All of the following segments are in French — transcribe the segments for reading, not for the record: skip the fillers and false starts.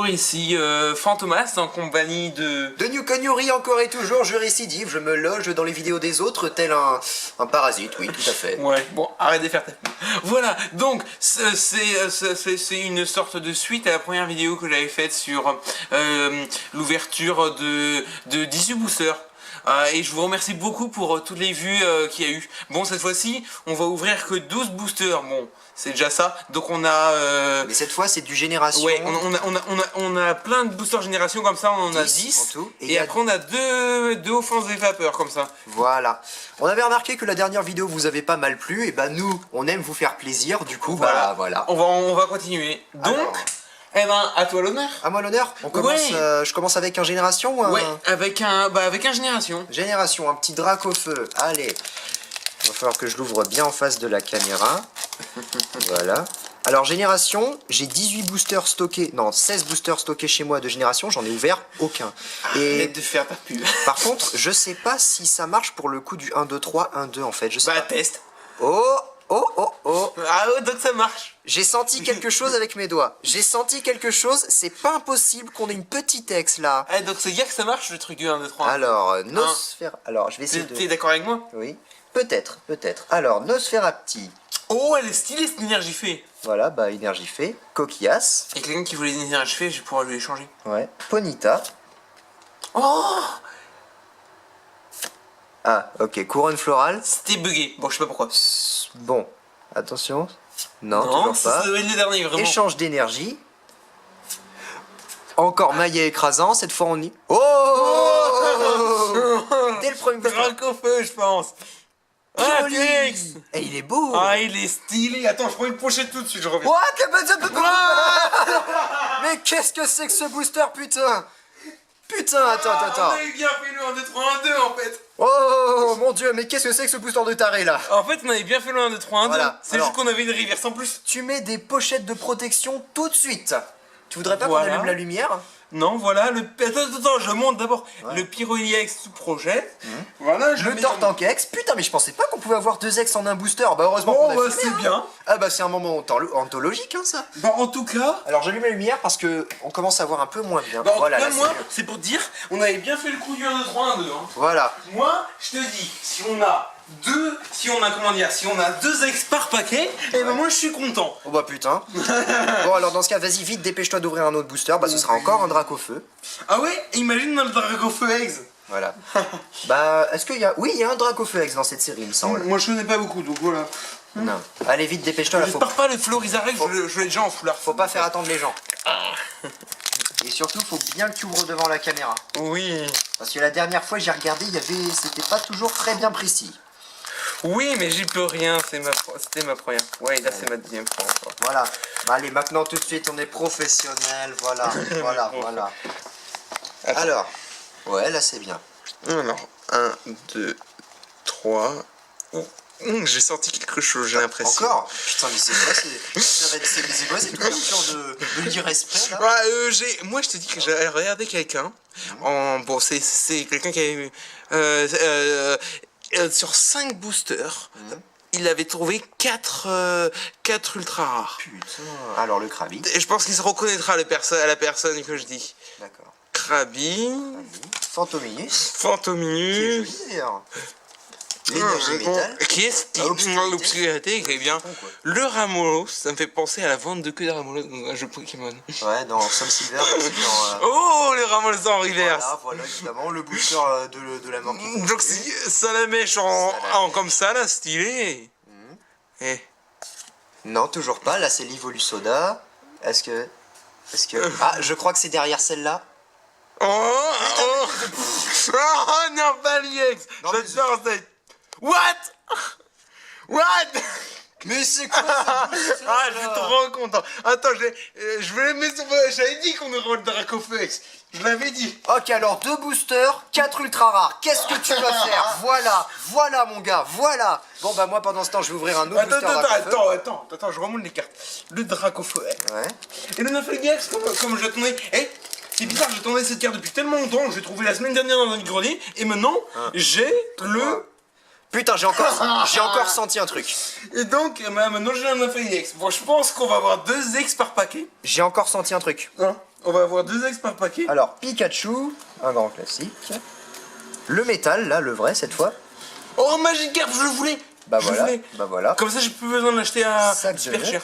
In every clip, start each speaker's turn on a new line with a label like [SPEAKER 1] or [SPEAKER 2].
[SPEAKER 1] ici Fantomas en compagnie de
[SPEAKER 2] New Connery encore et toujours, je récidive, je me loge dans les vidéos des autres tel un parasite, oui, tout à fait.
[SPEAKER 1] Ouais, bon, arrête de faire ta pub. Voilà, donc c'est une sorte de suite à la première vidéo que j'avais faite sur l'ouverture de 18 boosters. Et je vous remercie beaucoup pour toutes les vues qu'il y a eu. Bon, cette fois-ci, on va ouvrir que 12 boosters. Bon, c'est déjà ça. Donc on a...
[SPEAKER 2] Mais cette fois, c'est du génération.
[SPEAKER 1] Ouais, on a plein de boosters génération comme ça. On en a 10.
[SPEAKER 2] En tout.
[SPEAKER 1] Et après, on a deux offenses des vapeurs comme ça.
[SPEAKER 2] Voilà. On avait remarqué que la dernière vidéo vous avait pas mal plu. Et bah nous, on aime vous faire plaisir. Du coup,
[SPEAKER 1] voilà.
[SPEAKER 2] voilà.
[SPEAKER 1] On va continuer. Donc...
[SPEAKER 2] Alors...
[SPEAKER 1] Eh ben, à toi l'honneur.
[SPEAKER 2] À moi l'honneur. On commence.
[SPEAKER 1] Ouais.
[SPEAKER 2] Je commence avec un génération ou un...
[SPEAKER 1] Ouais, avec un génération.
[SPEAKER 2] Génération, un petit drac au feu. Allez. Il va falloir que je l'ouvre bien en face de la caméra. Voilà. Alors génération, j'ai 18 boosters stockés. Non, 16 boosters stockés chez moi de génération. J'en ai ouvert aucun. Et
[SPEAKER 1] arrête de faire ta pub.
[SPEAKER 2] Par contre, je sais pas si ça marche pour le coup du 1, 2, 3, 1, 2 en fait. Je sais pas.
[SPEAKER 1] Test.
[SPEAKER 2] Oh.
[SPEAKER 1] Ah ouais, donc ça marche.
[SPEAKER 2] J'ai senti quelque chose avec mes doigts. J'ai senti quelque chose. C'est pas impossible qu'on ait une petite ex là.
[SPEAKER 1] Ah, donc c'est dire que ça marche le truc du 1, 2, 3.
[SPEAKER 2] Alors, Nosferatu. Alors, je vais essayer de...
[SPEAKER 1] T'es d'accord avec moi?
[SPEAKER 2] Oui. Peut-être. Alors, Nosferatu.
[SPEAKER 1] Oh, elle est stylée cette énergie fée.
[SPEAKER 2] Voilà, bah, énergie fait. Coquillasse.
[SPEAKER 1] Et quelqu'un qui voulait des énergies fées, je vais pouvoir lui échanger.
[SPEAKER 2] Ouais. Ponita.
[SPEAKER 1] Oh!
[SPEAKER 2] Ah, ok. Couronne florale.
[SPEAKER 1] C'était bugué. Bon, je sais pas pourquoi.
[SPEAKER 2] Bon. Attention. Non, toujours pas.
[SPEAKER 1] Ça doit être le dernier, vraiment.
[SPEAKER 2] Échange d'énergie. Encore maillet écrasant. Cette fois, on y... Oh dès le premier booster.
[SPEAKER 1] Drac au feu, je pense. Ah,
[SPEAKER 2] Joli.
[SPEAKER 1] T-Rex.
[SPEAKER 2] Et il est beau.
[SPEAKER 1] Ah, il est stylé. Attends, je prends une pochette tout de suite, je reviens.
[SPEAKER 2] What? Mais qu'est-ce que c'est que ce booster, putain? Putain, attends.
[SPEAKER 1] On avait bien fait le 1, 2, 3, 1, 2 en fait.
[SPEAKER 2] Oh mon dieu, mais qu'est-ce que c'est que ce booster de taré là?
[SPEAKER 1] En fait, on avait bien fait le 1, 2, 3, 1, 2.
[SPEAKER 2] Voilà.
[SPEAKER 1] C'est juste qu'on avait une reverse en plus.
[SPEAKER 2] Tu mets des pochettes de protection tout de suite. Tu voudrais pas qu'on
[SPEAKER 1] Voilà.
[SPEAKER 2] allume la lumière?
[SPEAKER 1] Non, voilà, Attends, je monte d'abord le Pyroniex sous projet. Voilà, je
[SPEAKER 2] Le
[SPEAKER 1] mets
[SPEAKER 2] Tortankex. Putain, mais je pensais pas qu'on pouvait avoir deux ex en un booster. Bah heureusement qu'on a
[SPEAKER 1] bah
[SPEAKER 2] filmé,
[SPEAKER 1] c'est
[SPEAKER 2] hein.
[SPEAKER 1] bien.
[SPEAKER 2] Ah bah c'est un moment anthologique hein ça.
[SPEAKER 1] Bah en tout cas...
[SPEAKER 2] Alors j'allume la lumière parce que on commence à voir un peu moins bien.
[SPEAKER 1] Bah,
[SPEAKER 2] Voilà, là,
[SPEAKER 1] moi,
[SPEAKER 2] c'est mieux.
[SPEAKER 1] c'est pour te dire, on avait bien fait le coup du 1, 2, 3, 1, 2. Hein.
[SPEAKER 2] Voilà.
[SPEAKER 1] Moi, je te dis, si on a deux ex par paquet, et ben moi je suis content.
[SPEAKER 2] Oh bah putain. Bon alors dans ce cas, vas-y vite, dépêche-toi d'ouvrir un autre booster. Bah ce sera encore un drac au feu.
[SPEAKER 1] Ah ouais, imagine dans le Draco Feu Eggs.
[SPEAKER 2] Voilà. Bah est-ce qu'il y a... Oui, il y a un drac au feu ex dans cette série, il me semble.
[SPEAKER 1] Moi je connais pas beaucoup, donc voilà.
[SPEAKER 2] Non. Allez vite, dépêche-toi là.
[SPEAKER 1] J'espère pas le Florizarek, je l'ai déjà en foulard.
[SPEAKER 2] Faut pas faire attendre les gens. Et surtout, faut bien que tu ouvres devant la caméra.
[SPEAKER 1] Oui.
[SPEAKER 2] Parce que la dernière fois, j'ai regardé, c'était pas toujours très bien précis.
[SPEAKER 1] Oui, mais j'y peux rien, c'était ma première fois. Ouais, là c'est ma deuxième fois encore.
[SPEAKER 2] Voilà. Bah, allez, maintenant tout de suite, on est professionnel. Voilà, voilà.
[SPEAKER 1] Attends.
[SPEAKER 2] Alors, ouais, là c'est bien.
[SPEAKER 1] Alors, 1, 2, 3. J'ai senti quelque chose, j'ai l'impression.
[SPEAKER 2] Encore? Putain, mais c'est quoi? C'est quoi cette genre de l'irrespect là?
[SPEAKER 1] Moi je te dis que j'ai regardé quelqu'un. Bon, c'est quelqu'un qui a eu. Sur 5 boosters, il avait trouvé 4 ultra rares.
[SPEAKER 2] Putain. Alors le Krabi.
[SPEAKER 1] Et je pense qu'il se reconnaîtra à la personne que je dis.
[SPEAKER 2] D'accord.
[SPEAKER 1] Krabi.
[SPEAKER 2] Fantominus.
[SPEAKER 1] Fantominus.
[SPEAKER 2] Qui est joli d'ailleurs. L'énergie métal.
[SPEAKER 1] Qui est l'obscurité, qui est bien. Le Ramolos, ça me fait penser à la vente de queue de Ramolos dans un jeu Pokémon.
[SPEAKER 2] Ouais, dans Soul Silver, aussi dans...
[SPEAKER 1] Oh, les Ramolos en reverse.
[SPEAKER 2] Voilà, évidemment, le booster de la mort.
[SPEAKER 1] Donc si ça la mèche comme ça, là, stylé.
[SPEAKER 2] Non, toujours pas, là c'est l'Evolusoda. Est-ce que... Ah, je crois que c'est derrière celle-là.
[SPEAKER 1] Oh, non, pas l'IX. J'adore ça. What?
[SPEAKER 2] Mais c'est quoi ça?
[SPEAKER 1] Ah, je suis trop content. Attends, je vais le mettre sur... J'avais dit qu'on aurait le Dracofex. Je l'avais dit.
[SPEAKER 2] Ok, alors 2 boosters, 4 ultra rares. Qu'est-ce que tu vas faire? Voilà mon gars, voilà. Bon bah moi pendant ce temps je vais ouvrir un autre booster.
[SPEAKER 1] Attends, je remonte les cartes. Le Dracofeu.
[SPEAKER 2] Ouais.
[SPEAKER 1] Et le Nymphéliax, comme j'attendais. C'est bizarre, j'attendais cette carte depuis tellement longtemps. Je l'ai trouvé la semaine dernière dans un grenier. Et maintenant, j'ai le...
[SPEAKER 2] Putain, j'ai encore senti un truc.
[SPEAKER 1] Et donc, maintenant j'ai un Nymphéliax. Bon, je pense qu'on va avoir 2 ex par paquet.
[SPEAKER 2] J'ai encore senti un truc.
[SPEAKER 1] On va avoir 2 ex par paquet.
[SPEAKER 2] Alors, Pikachu, un grand classique. Le métal, là, le vrai cette fois.
[SPEAKER 1] Oh, Magikarp, je le voulais.
[SPEAKER 2] Bah
[SPEAKER 1] Je
[SPEAKER 2] voilà,
[SPEAKER 1] voulais.
[SPEAKER 2] bah voilà.
[SPEAKER 1] Comme ça, j'ai plus besoin de l'acheter à
[SPEAKER 2] Sac de
[SPEAKER 1] super
[SPEAKER 2] lait.
[SPEAKER 1] cher.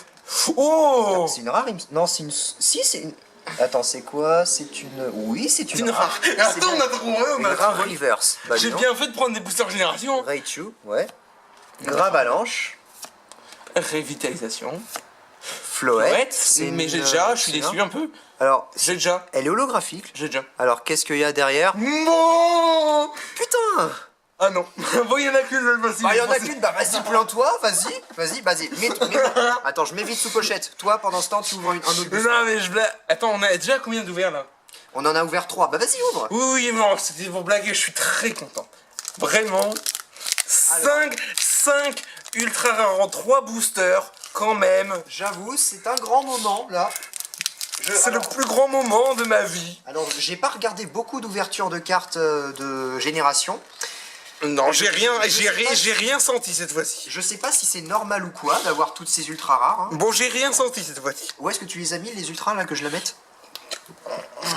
[SPEAKER 1] Oh,
[SPEAKER 2] C'est une rare, non, c'est une... Si, c'est une... Attends, c'est quoi? C'est une... Oui, c'est
[SPEAKER 1] c'est
[SPEAKER 2] une
[SPEAKER 1] une rare. Attends, on a trouvé, on
[SPEAKER 2] Une
[SPEAKER 1] a
[SPEAKER 2] rare
[SPEAKER 1] trouvé.
[SPEAKER 2] reverse. Bah,
[SPEAKER 1] J'ai
[SPEAKER 2] dis donc.
[SPEAKER 1] bien fait de prendre des boosters génération.
[SPEAKER 2] Raichu, ouais. Gravalanche.
[SPEAKER 1] Révitalisation.
[SPEAKER 2] Floette. c'est
[SPEAKER 1] mais
[SPEAKER 2] une-
[SPEAKER 1] j'ai déjà, je suis
[SPEAKER 2] c'est
[SPEAKER 1] déçu
[SPEAKER 2] un-
[SPEAKER 1] un peu.
[SPEAKER 2] Alors,
[SPEAKER 1] J'ai déjà,
[SPEAKER 2] elle est holographique.
[SPEAKER 1] j'ai déjà.
[SPEAKER 2] Alors, qu'est-ce qu'il y a derrière?
[SPEAKER 1] Non.
[SPEAKER 2] Putain!
[SPEAKER 1] Ah non. Bon, il y en a qu'une cette fois-ci.
[SPEAKER 2] Bah, il y en a qu'une, bah vas-y, plains-toi, vas-y. Attends, je mets vite sous pochette. Toi, pendant ce temps, tu ouvres un autre booster.
[SPEAKER 1] Non, mais je blague. Attends, on a déjà combien d'ouverts là?
[SPEAKER 2] On en a ouvert 3. Bah, vas-y, ouvre.
[SPEAKER 1] Oui, oui, non, c'était pour blaguer, je suis très content. Vraiment. 5 ultra rares en 3 boosters, quand même.
[SPEAKER 2] J'avoue, c'est un grand moment, là.
[SPEAKER 1] C'est le plus grand moment de ma vie.
[SPEAKER 2] Alors, j'ai pas regardé beaucoup d'ouvertures de cartes de génération.
[SPEAKER 1] Non, j'ai rien,
[SPEAKER 2] je sais pas
[SPEAKER 1] j'ai rien senti cette fois-ci.
[SPEAKER 2] Je sais pas si c'est normal ou quoi d'avoir toutes ces ultra rares. Hein.
[SPEAKER 1] Bon, j'ai rien senti cette fois-ci.
[SPEAKER 2] Où est-ce que tu les as mis, les ultras, là, que je la mette?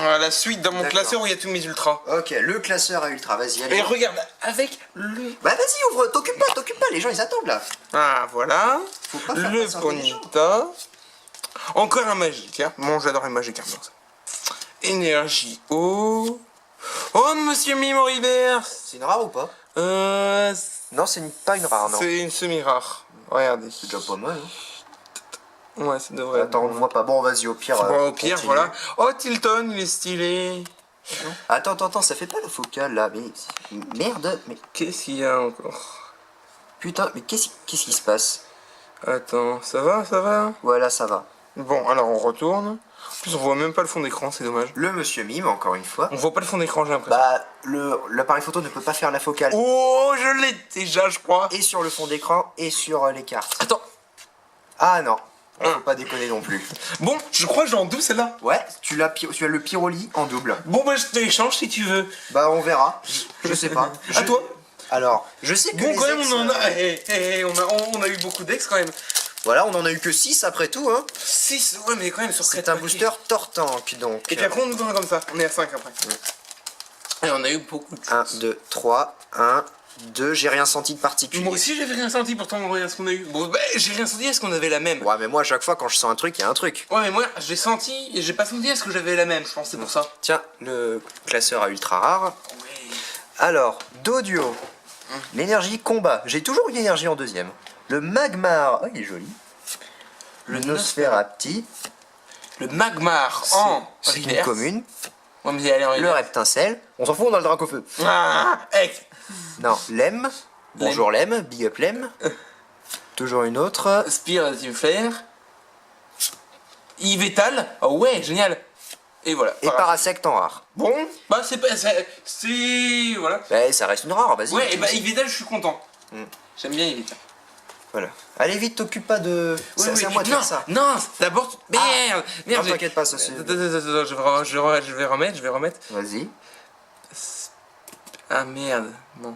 [SPEAKER 1] À la suite dans mon
[SPEAKER 2] D'accord.
[SPEAKER 1] classeur où il y a tous mes ultras.
[SPEAKER 2] Ok, le classeur à ultra, vas-y, allez.
[SPEAKER 1] Et regarde, avec le...
[SPEAKER 2] Bah, vas-y, ouvre, t'occupe pas, les gens, ils attendent, là.
[SPEAKER 1] Ah, voilà.
[SPEAKER 2] Faut pas faire
[SPEAKER 1] Le
[SPEAKER 2] patienter les gens.
[SPEAKER 1] Ponyta. Encore un magique, hein. Bon, j'adore les magiques, hein, ça. Énergie eau. Oh, Monsieur Mime Reverse.
[SPEAKER 2] C'est une rare ou pas?
[SPEAKER 1] Euh...
[SPEAKER 2] Non, pas une rare, non.
[SPEAKER 1] C'est une semi-rare. Regardez.
[SPEAKER 2] C'est déjà pas mal, hein.
[SPEAKER 1] Ouais, ça devrait
[SPEAKER 2] Attends, on voit pas. Bon, vas-y, au pire.
[SPEAKER 1] Bon, au pire,
[SPEAKER 2] continue.
[SPEAKER 1] voilà. Oh, Tilton, il est stylé.
[SPEAKER 2] Attends, ça fait pas la focale, là. Mais merde, mais
[SPEAKER 1] Qu'est-ce qu'il y a encore?
[SPEAKER 2] putain, mais qu'est-ce qui se passe?
[SPEAKER 1] Attends, ça va, ça va?
[SPEAKER 2] Voilà, ça va.
[SPEAKER 1] Bon, alors on retourne. En plus, on voit même pas le fond d'écran, c'est dommage.
[SPEAKER 2] Le monsieur mime, encore une fois.
[SPEAKER 1] On voit pas le fond d'écran, j'ai l'impression.
[SPEAKER 2] Bah, l'appareil photo ne peut pas faire la focale.
[SPEAKER 1] Oh, je l'ai déjà, je crois.
[SPEAKER 2] Et sur le fond d'écran, et sur les cartes.
[SPEAKER 1] Attends.
[SPEAKER 2] Ah non, faut pas déconner non plus.
[SPEAKER 1] Bon, je crois que j'ai en double celle-là.
[SPEAKER 2] Ouais, tu as le Pyroli en double.
[SPEAKER 1] Bon, bah, je te l'échange si tu veux.
[SPEAKER 2] Bah, on verra. Je sais pas.
[SPEAKER 1] À toi.
[SPEAKER 2] Alors, je sais que
[SPEAKER 1] Bon,
[SPEAKER 2] les
[SPEAKER 1] quand même,
[SPEAKER 2] ex,
[SPEAKER 1] on en a... on a eu beaucoup d'ex quand même.
[SPEAKER 2] Voilà, on en a eu que 6 après tout, hein.
[SPEAKER 1] 6, ouais, mais quand même sur
[SPEAKER 2] C'est
[SPEAKER 1] 4
[SPEAKER 2] un booster Tortank, donc.
[SPEAKER 1] Et puis après, on nous donne comme ça. On est à 5 après. Et on a eu beaucoup de
[SPEAKER 2] 1,
[SPEAKER 1] choses.
[SPEAKER 2] 2, 3, 1, 2, j'ai rien senti de particulier.
[SPEAKER 1] Moi aussi, j'avais rien senti, pourtant, regarde ce qu'on a eu. Bon, bah, j'ai rien senti, est-ce qu'on avait la même?
[SPEAKER 2] Ouais, mais moi, à chaque fois, quand je sens un truc, il y a un truc.
[SPEAKER 1] Ouais, mais moi, j'ai senti et j'ai pas senti est-ce que j'avais la même, je pense, c'est pour ça.
[SPEAKER 2] Tiens, le classeur à ultra rare.
[SPEAKER 1] Ouais.
[SPEAKER 2] Alors, Dodio. L'énergie combat. J'ai toujours une énergie en deuxième. Le Magmar. Oh, il est joli. Le Nosferapti.
[SPEAKER 1] Le Magmar en
[SPEAKER 2] C'est une
[SPEAKER 1] reverse.
[SPEAKER 2] commune.
[SPEAKER 1] On me dit, allez, en
[SPEAKER 2] Le
[SPEAKER 1] reverse.
[SPEAKER 2] Reptincelle. On s'en fout, on a le Dracofeu.
[SPEAKER 1] Ah, ex.
[SPEAKER 2] Non, Lem. Bonjour Lem. Big up Lem. Toujours une autre.
[SPEAKER 1] Spire, tu faire. Yvetal. Oh ouais, génial. Et voilà.
[SPEAKER 2] Et Parasect en rare.
[SPEAKER 1] Bon, bah c'est pas. Voilà.
[SPEAKER 2] Bah, ça reste une rare, vas-y.
[SPEAKER 1] Ouais, et bah Yvetal, je suis content.
[SPEAKER 2] Mm.
[SPEAKER 1] J'aime bien Yvetal.
[SPEAKER 2] Voilà. Allez vite, t'occupe pas de. C'est à moi de
[SPEAKER 1] non,
[SPEAKER 2] faire ça.
[SPEAKER 1] non, d'abord. Merde,
[SPEAKER 2] Non,
[SPEAKER 1] j'ai-
[SPEAKER 2] t'inquiète pas, ça c'est.
[SPEAKER 1] Attends, je vais remettre.
[SPEAKER 2] Vas-y.
[SPEAKER 1] Ah merde, bon.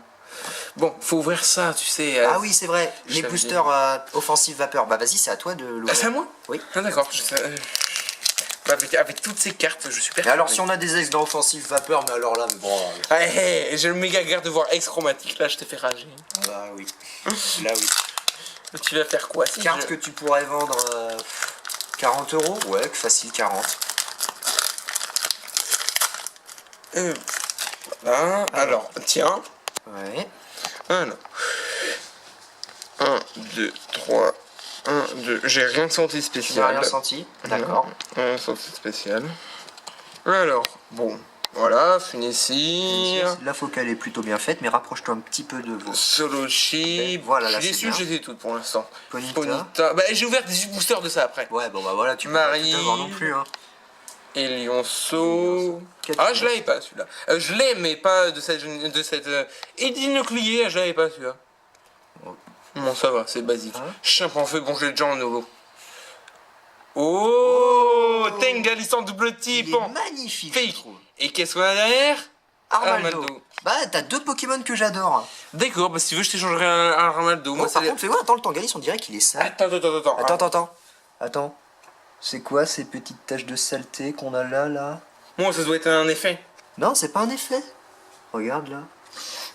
[SPEAKER 1] Bon, faut ouvrir ça, tu sais.
[SPEAKER 2] Ah oui, c'est vrai. Les
[SPEAKER 1] savais.
[SPEAKER 2] boosters offensive vapeur. Bah vas-y, c'est à toi de
[SPEAKER 1] Ah,
[SPEAKER 2] l'ouvrir.
[SPEAKER 1] c'est à moi?
[SPEAKER 2] Oui.
[SPEAKER 1] Ah d'accord. Avec toutes ces cartes, je suis
[SPEAKER 2] Et alors, si on a des ex dans offensive vapeur, mais alors là, mais bon.
[SPEAKER 1] Ah, hey, j'ai le méga garde de voir ex chromatique, là je t'ai fait rager.
[SPEAKER 2] Bah oui. Là oui.
[SPEAKER 1] Tu vas faire quoi si
[SPEAKER 2] Carte
[SPEAKER 1] je-
[SPEAKER 2] que tu pourrais vendre 40 euros. Ouais, que facile, 40.
[SPEAKER 1] Voilà. Alors, tiens.
[SPEAKER 2] Ouais.
[SPEAKER 1] Alors. 1, 2, 3. 1, 2. J'ai rien senti
[SPEAKER 2] Tu n'as
[SPEAKER 1] spécial.
[SPEAKER 2] rien senti. D'accord.
[SPEAKER 1] Rien senti spécial. Alors, bon. Voilà, Funessir.
[SPEAKER 2] La focale est plutôt bien faite, mais rapproche-toi un petit peu de vos.
[SPEAKER 1] Solochi.
[SPEAKER 2] Voilà, là,
[SPEAKER 1] je suis
[SPEAKER 2] c'est
[SPEAKER 1] déçu,
[SPEAKER 2] bien.
[SPEAKER 1] j'ai toutes pour l'instant.
[SPEAKER 2] Ponita.
[SPEAKER 1] Bah, j'ai ouvert 18 boosters de ça après.
[SPEAKER 2] Ouais, bon bah voilà, tu peux
[SPEAKER 1] Marie.
[SPEAKER 2] pas tout avoir non plus. Hein.
[SPEAKER 1] Et Lionceau.
[SPEAKER 2] Quel-
[SPEAKER 1] Ah, je l'avais pas celui-là. Je l'ai, mais pas de cette. Édinucléé, je l'avais pas celui-là.
[SPEAKER 2] Oh.
[SPEAKER 1] Bon, ça va, c'est basique.
[SPEAKER 2] Hein
[SPEAKER 1] Chimpanzé, fait bon, je l'ai déjà en holo. Oh, Tengalis en double
[SPEAKER 2] Il
[SPEAKER 1] type.
[SPEAKER 2] est magnifique, je
[SPEAKER 1] Fake.
[SPEAKER 2] trouve.
[SPEAKER 1] Et qu'est-ce qu'on a derrière?
[SPEAKER 2] Armaldo. Bah, t'as deux Pokémon que j'adore.
[SPEAKER 1] D'accord, bah si tu veux, je t'échangerai un Armaldo.
[SPEAKER 2] Oh,
[SPEAKER 1] Moi,
[SPEAKER 2] par
[SPEAKER 1] c'est.
[SPEAKER 2] contre, fais voir, attends, le Tangalis, on dirait qu'il est sale.
[SPEAKER 1] Attends.
[SPEAKER 2] Attends. C'est quoi ces petites taches de saleté qu'on a là?
[SPEAKER 1] Bon, ça doit être un effet.
[SPEAKER 2] Non, c'est pas un effet. Regarde là.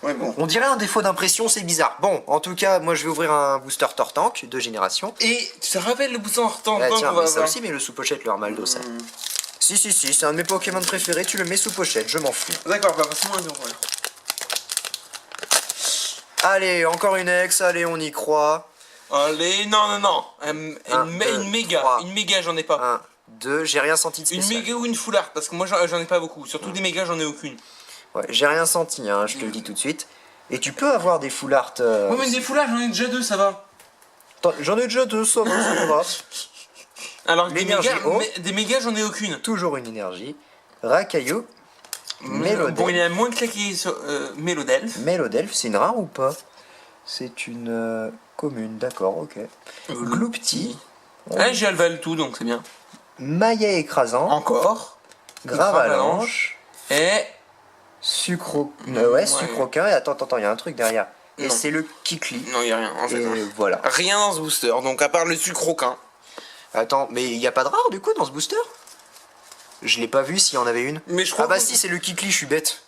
[SPEAKER 1] Ouais, bon.
[SPEAKER 2] On dirait un défaut d'impression, c'est bizarre. Bon, en tout cas, moi je vais ouvrir un booster Tortank de génération.
[SPEAKER 1] Et tu te rappelles le bouton hors-temps
[SPEAKER 2] Ah,
[SPEAKER 1] qu'on
[SPEAKER 2] tiens,
[SPEAKER 1] va
[SPEAKER 2] mais ça
[SPEAKER 1] avoir
[SPEAKER 2] aussi, mais le sous-pochette, le Armaldo, ça. Si, c'est un de mes Pokémon préférés, tu le mets sous pochette, je m'en fous.
[SPEAKER 1] D'accord, bah passe-moi un euro.
[SPEAKER 2] Allez, encore une ex, allez, on y croit.
[SPEAKER 1] Allez, non. Une méga, j'en ai pas.
[SPEAKER 2] 1, 2, j'ai rien senti de
[SPEAKER 1] Une
[SPEAKER 2] spécial.
[SPEAKER 1] méga ou une foulard, parce que moi j'en ai pas beaucoup. Surtout des mégas, j'en ai aucune.
[SPEAKER 2] Ouais, j'ai rien senti, hein, je te le dis tout de suite. Et tu peux avoir des full art.
[SPEAKER 1] Ouais, mais des foulards, j'en ai déjà 2, ça va.
[SPEAKER 2] Attends, j'en ai déjà 2, ça va, ça va.
[SPEAKER 1] Alors que
[SPEAKER 2] L'énergie haut.
[SPEAKER 1] des mégas, j'en ai aucune.
[SPEAKER 2] Toujours une énergie. Racaillou. Mélodelf.
[SPEAKER 1] Bon, il a moins claqué sur Mélodelf.
[SPEAKER 2] Mélodelf, c'est une rare ou pas? C'est une commune, d'accord, ok. Gloupti.
[SPEAKER 1] Ah, j'ai Alval tout, donc c'est bien.
[SPEAKER 2] Maillet écrasant.
[SPEAKER 1] Encore.
[SPEAKER 2] Gravalanche.
[SPEAKER 1] Et.
[SPEAKER 2] Ouais, sucroquin. Et attends, il y a un truc derrière. Et
[SPEAKER 1] Non.
[SPEAKER 2] c'est le Kikli.
[SPEAKER 1] Non, il n'y a rien en fait.
[SPEAKER 2] Et voilà.
[SPEAKER 1] Rien dans ce booster, donc à part le sucre aucun.
[SPEAKER 2] Attends, mais il n'y a pas de rare du coup dans ce booster? Je l'ai pas vu s'il y en avait une.
[SPEAKER 1] Mais je crois
[SPEAKER 2] Ah bah
[SPEAKER 1] que-
[SPEAKER 2] si, c'est le Kikli, je suis bête.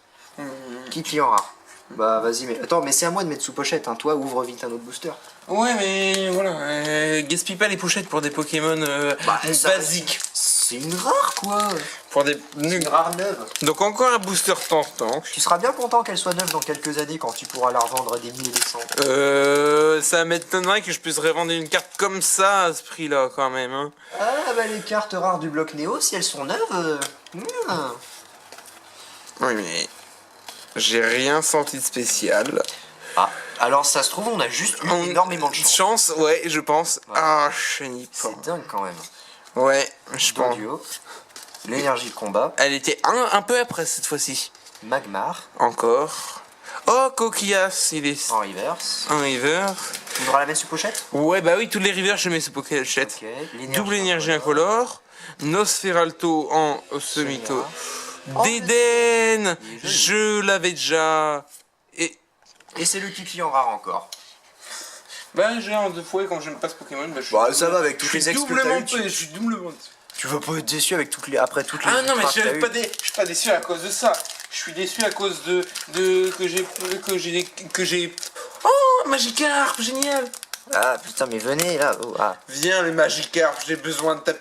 [SPEAKER 2] Kikli en rare. Bah vas-y, mais attends, mais c'est à moi de mettre sous pochette, hein. Toi, ouvre vite un autre booster.
[SPEAKER 1] Ouais, mais voilà, gaspille pas les pochettes pour des Pokémon
[SPEAKER 2] ça-
[SPEAKER 1] basiques.
[SPEAKER 2] C'est une rare quoi.
[SPEAKER 1] Pour des
[SPEAKER 2] Une rare neuve.
[SPEAKER 1] Donc encore un booster tank.
[SPEAKER 2] Tu seras bien content qu'elle soit neuve dans quelques années quand tu pourras la revendre à des milliers des cents.
[SPEAKER 1] Ça m'étonnerait que je puisse revendre une carte comme ça à ce prix-là quand même. Hein.
[SPEAKER 2] Ah bah les cartes rares du bloc Néo, si elles sont neuves.
[SPEAKER 1] Oui, mais j'ai rien senti de spécial.
[SPEAKER 2] Ah, alors ça se trouve, on a juste eu énormément de chance.
[SPEAKER 1] Chance, ouais, je pense.
[SPEAKER 2] Ouais.
[SPEAKER 1] Ah, je n'y pas.
[SPEAKER 2] C'est dingue quand même.
[SPEAKER 1] Ouais, je
[SPEAKER 2] Don
[SPEAKER 1] pense.
[SPEAKER 2] duo. L'énergie de combat.
[SPEAKER 1] Elle était un peu après cette fois-ci.
[SPEAKER 2] Magmar.
[SPEAKER 1] Encore. Oh, Coquillas, il est
[SPEAKER 2] En reverse.
[SPEAKER 1] un river.
[SPEAKER 2] Tu voudras la mettre sous pochette?
[SPEAKER 1] Ouais, bah oui, tous les rivers, je mets ce Pokéchette.
[SPEAKER 2] Ok.
[SPEAKER 1] Double énergie incolore. Nosferalto en Semito.
[SPEAKER 2] Oh,
[SPEAKER 1] Dédenne,
[SPEAKER 2] il est joli.
[SPEAKER 1] je l'avais déjà.
[SPEAKER 2] Et c'est le Kikli en rare encore.
[SPEAKER 1] Bah, j'ai un deux fois, et quand j'aime pas ce Pokémon, bah, je suis.
[SPEAKER 2] Bah, ça va avec toutes les ex que t'as
[SPEAKER 1] doublement
[SPEAKER 2] eues, tu-
[SPEAKER 1] je suis doublement.
[SPEAKER 2] Tu vas pas être déçu avec après toutes les
[SPEAKER 1] Ah non, mais
[SPEAKER 2] ultras que
[SPEAKER 1] je
[SPEAKER 2] t'as
[SPEAKER 1] suis
[SPEAKER 2] eues.
[SPEAKER 1] je suis pas déçu à cause de ça. Je suis déçu à cause de que j'ai. Oh, Magikarp, génial.
[SPEAKER 2] Ah putain, mais venez là. Oh, ah.
[SPEAKER 1] Viens le Magikarp, j'ai besoin de ta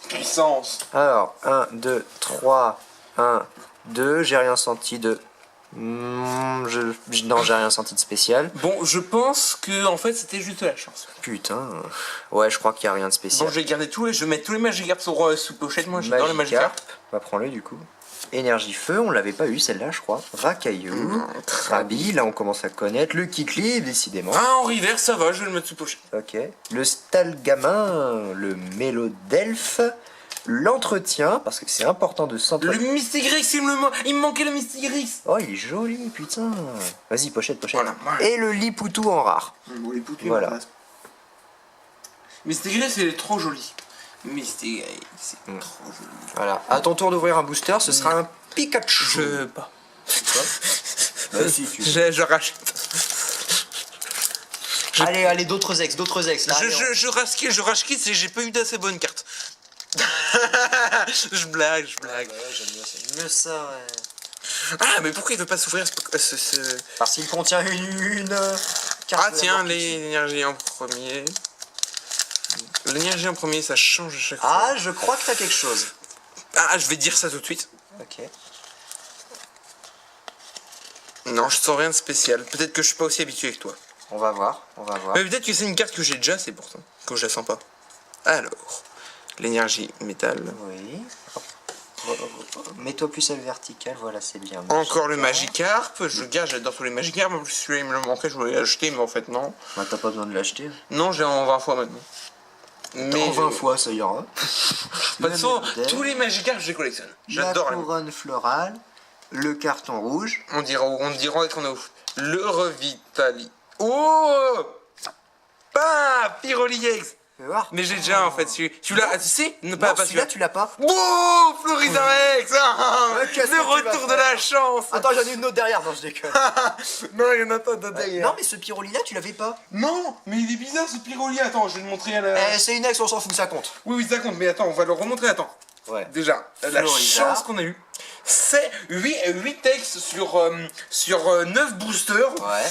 [SPEAKER 1] puissance.
[SPEAKER 2] Alors, 1, 2, 3, 1, 2, j'ai rien senti de... non, j'ai rien senti de spécial.
[SPEAKER 1] Bon, je pense que en fait c'était juste de la chance.
[SPEAKER 2] Putain. Ouais, je crois qu'il y a rien de spécial.
[SPEAKER 1] Bon, je vais garder je vais mettre tous les Magikarp sous pochette. Moi, j'adore les Magikarp.
[SPEAKER 2] Bah, prends-le du coup. Énergie feu, on l'avait pas eu celle-là, je crois. Racaillou, Krabi, là on commence à connaître. Le Kikli, décidément.
[SPEAKER 1] Ah, en river, ça va, je vais le mettre sous pochette.
[SPEAKER 2] Ok. Le Stalgamin, le Mélodelf, l'entretien, parce que c'est important de
[SPEAKER 1] Le
[SPEAKER 2] s'entretenir.
[SPEAKER 1] Mystigrix, il me manquait le Mystigrix.
[SPEAKER 2] Oh, il est joli, putain. Vas-y, pochette.
[SPEAKER 1] Voilà.
[SPEAKER 2] Et le Lipoutou en rare.
[SPEAKER 1] Bon, les poutous,
[SPEAKER 2] Voilà.
[SPEAKER 1] Mystigrix, il est trop joli. Mystigrix, c'est trop joli.
[SPEAKER 2] Voilà. À ton tour d'ouvrir un booster, ce sera un Pikachu.
[SPEAKER 1] Je veux pas.
[SPEAKER 2] Bah, si, tu veux.
[SPEAKER 1] Je rachète.
[SPEAKER 2] Allez, d'autres ex. Là, allez,
[SPEAKER 1] Je rachète, c'est que j'ai pas eu d'assez bonne carte. je blague.
[SPEAKER 2] Ouais, j'aime mieux ça, ouais.
[SPEAKER 1] Ah, mais pourquoi il veut pas s'ouvrir ce...
[SPEAKER 2] Parce qu'il contient une carte
[SPEAKER 1] Ah
[SPEAKER 2] de la
[SPEAKER 1] tiens,
[SPEAKER 2] mort qui tue.
[SPEAKER 1] l'énergie en premier. L'énergie en premier, ça change à chaque fois.
[SPEAKER 2] Ah, je crois que t'as quelque chose.
[SPEAKER 1] Ah, je vais dire ça tout de suite.
[SPEAKER 2] Ok.
[SPEAKER 1] Non, je sens rien de spécial. Peut-être que je suis pas aussi habitué que toi.
[SPEAKER 2] On va voir.
[SPEAKER 1] Mais peut-être que c'est une carte que j'ai déjà, c'est pourtant que je la sens pas. Alors, l'énergie métal.
[SPEAKER 2] Oui. Mets-toi plus à la verticale, voilà, c'est bien.
[SPEAKER 1] Encore le Magikarp. Je gage, j'adore tous les Magikarp. En plus, celui-là, il me le manquait, je voulais l'acheter, mais en fait, non.
[SPEAKER 2] Bah, t'as pas besoin de l'acheter.
[SPEAKER 1] Non, j'ai en 20 fois maintenant. Mais
[SPEAKER 2] En 20 fois, ça ira.
[SPEAKER 1] De toute façon, tous les Magikarp, je les collectionne.
[SPEAKER 2] La
[SPEAKER 1] J'adore les.
[SPEAKER 2] couronne florale, le carton rouge.
[SPEAKER 1] On dira qu'on a ouf. Le Revitali. Oh! Pas Pyroliex.
[SPEAKER 2] Fais voir.
[SPEAKER 1] Mais j'ai déjà en fait celui-là, tu sais, ne
[SPEAKER 2] Non,
[SPEAKER 1] pas
[SPEAKER 2] celui-là,
[SPEAKER 1] celui-là.
[SPEAKER 2] tu l'as pas.
[SPEAKER 1] Wow, Florisarex,
[SPEAKER 2] qu'est-ce que
[SPEAKER 1] le
[SPEAKER 2] tu vas
[SPEAKER 1] retour de
[SPEAKER 2] faire
[SPEAKER 1] la chance.
[SPEAKER 2] Attends, j'en ai une autre derrière. Non, je déconne.
[SPEAKER 1] Non, il y en a pas d'autres derrière.
[SPEAKER 2] Non, mais ce Pyroli-là, tu l'avais pas.
[SPEAKER 1] Non, mais il est bizarre ce Pyroli. Attends, je vais le montrer à la.
[SPEAKER 2] Eh, c'est une ex, on s'en fout, ça compte.
[SPEAKER 1] Oui, oui, ça compte, mais attends, on va le remontrer. Attends.
[SPEAKER 2] Ouais.
[SPEAKER 1] Déjà, la
[SPEAKER 2] Florisa.
[SPEAKER 1] chance qu'on a eue, c'est 8 textes sur 9 boosters.
[SPEAKER 2] Ouais.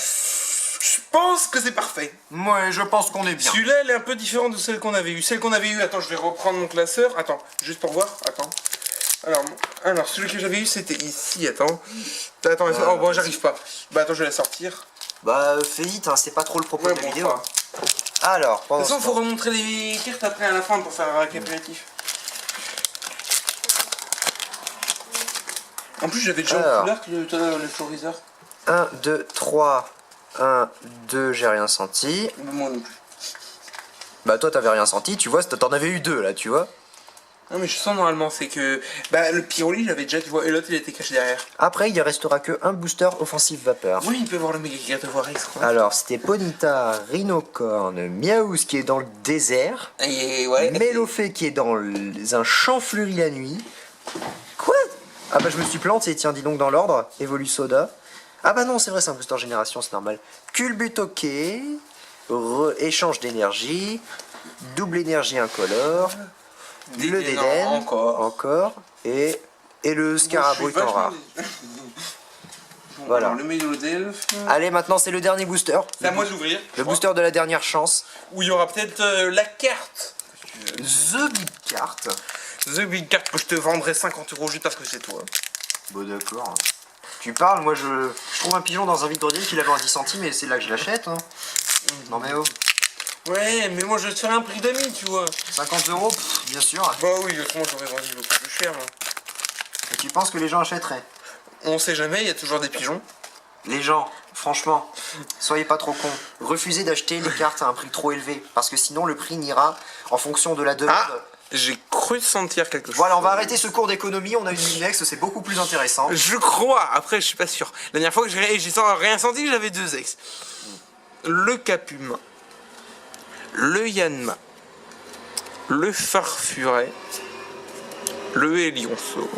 [SPEAKER 1] Je pense que c'est parfait.
[SPEAKER 2] Moi, je pense qu'on est bien.
[SPEAKER 1] Celui-là, elle est un peu différente de celle qu'on avait eue. Celle qu'on avait eue, attends, je vais reprendre mon classeur. Attends, juste pour voir. Attends. Alors celui que j'avais eu, c'était ici. Attends. Attends, oh, bon, j'arrive pas. Bah, attends, je vais la sortir.
[SPEAKER 2] Bah, fais vite, hein, c'est pas trop le propos
[SPEAKER 1] Ouais,
[SPEAKER 2] de la
[SPEAKER 1] bon,
[SPEAKER 2] vidéo.
[SPEAKER 1] enfin.
[SPEAKER 2] Alors,
[SPEAKER 1] De
[SPEAKER 2] pendant
[SPEAKER 1] toute façon,
[SPEAKER 2] ce
[SPEAKER 1] faut
[SPEAKER 2] temps-
[SPEAKER 1] remontrer les cartes après à la fin pour faire un récapitulatif. En plus, j'avais déjà
[SPEAKER 2] Alors.
[SPEAKER 1] en couleur que le Florizard.
[SPEAKER 2] 1, 2, 3. 1, 2, j'ai rien senti.
[SPEAKER 1] Moi non plus.
[SPEAKER 2] Bah, toi, t'avais rien senti, tu vois, t'en avais eu 2 là, tu vois.
[SPEAKER 1] Non, mais je sens normalement, c'est que. Bah, le Pyroli, j'avais déjà, tu vois, et l'autre, il était caché derrière.
[SPEAKER 2] Après, il ne restera que un booster offensif vapeur.
[SPEAKER 1] Oui, il peut voir le méga carte de Vorex, quoi.
[SPEAKER 2] Alors, c'était Ponyta, Rhinocorn, Miaouz qui est dans le désert,
[SPEAKER 1] Et ouais.
[SPEAKER 2] Mélofée qui est dans un champ fleuri la nuit. Quoi? Ah bah je me suis planté, tiens, dis donc dans l'ordre. Evolu Soda. Ah bah non, c'est vrai, c'est un booster génération, c'est normal. Culbutoke, échange d'énergie, double énergie incolore, le
[SPEAKER 1] Dédénen,
[SPEAKER 2] Dédène,
[SPEAKER 1] encore.
[SPEAKER 2] et le Scarabouille en rare.
[SPEAKER 1] Bon,
[SPEAKER 2] Voilà.
[SPEAKER 1] alors, le Mélodelphe.
[SPEAKER 2] Allez, maintenant c'est le dernier booster.
[SPEAKER 1] C'est à moi d'ouvrir.
[SPEAKER 2] Le booster de la dernière chance.
[SPEAKER 1] Où il y aura peut-être la carte.
[SPEAKER 2] The Big Cart.
[SPEAKER 1] The Big Card que je te vendrai 50 € juste parce que c'est toi.
[SPEAKER 2] Bon d'accord. Tu parles, moi je trouve un pigeon dans un vide-grenier qui l'avait en 10 centimes et c'est là que je l'achète. Hein. Non mais oh,
[SPEAKER 1] Ouais, mais moi je te ferai un prix d'amis, tu vois.
[SPEAKER 2] 50 €, bien sûr.
[SPEAKER 1] Bah oui, autrement j'aurais vendu beaucoup plus cher. Moi.
[SPEAKER 2] Et tu penses que les gens achèteraient?
[SPEAKER 1] On sait jamais, il y a toujours des pigeons.
[SPEAKER 2] Les gens, franchement, soyez pas trop cons. Refusez d'acheter les cartes à un prix trop élevé, parce que sinon le prix n'ira en fonction de la demande.
[SPEAKER 1] Ah, j'ai cru sentir quelque chose.
[SPEAKER 2] Voilà, on va arrêter ce cours d'économie, on a une Minex, c'est beaucoup plus intéressant.
[SPEAKER 1] Je crois, après je suis pas sûr. La dernière fois que j'ai rien senti, j'avais 2 ex. Le Capum, le Yanma, le Farfuret, le Hélionceau,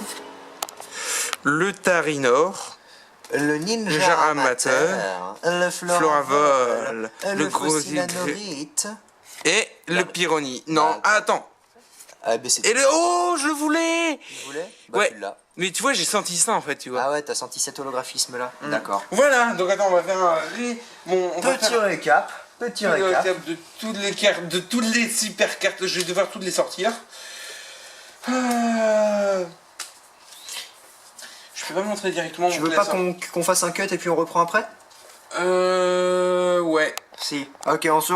[SPEAKER 1] le Tarinor,
[SPEAKER 2] Le Ninja
[SPEAKER 1] Ninja
[SPEAKER 2] Amateur, le
[SPEAKER 1] Floravol,
[SPEAKER 2] le
[SPEAKER 1] gros
[SPEAKER 2] Fossilanorite.
[SPEAKER 1] et le Pyroni. Non, attends.
[SPEAKER 2] Ah bah c'est
[SPEAKER 1] Et le... Oh, je le voulais.
[SPEAKER 2] tu voulais? Bah
[SPEAKER 1] Ouais.
[SPEAKER 2] tu l'as.
[SPEAKER 1] Mais tu vois, j'ai senti ça en fait, tu vois.
[SPEAKER 2] Ah ouais, t'as senti cet holographisme là. D'accord.
[SPEAKER 1] Voilà, donc attends, on va faire un... Bon, on va
[SPEAKER 2] Petit
[SPEAKER 1] faire
[SPEAKER 2] récap. Petit
[SPEAKER 1] un
[SPEAKER 2] récap.
[SPEAKER 1] récap de toutes les cartes, de toutes les super cartes. Je vais devoir toutes les sortir. Je peux pas montrer directement
[SPEAKER 2] Tu
[SPEAKER 1] mon
[SPEAKER 2] veux pas
[SPEAKER 1] classeur.
[SPEAKER 2] qu'on fasse un cut et puis on reprend après?
[SPEAKER 1] Ouais.
[SPEAKER 2] Si. Ok, on se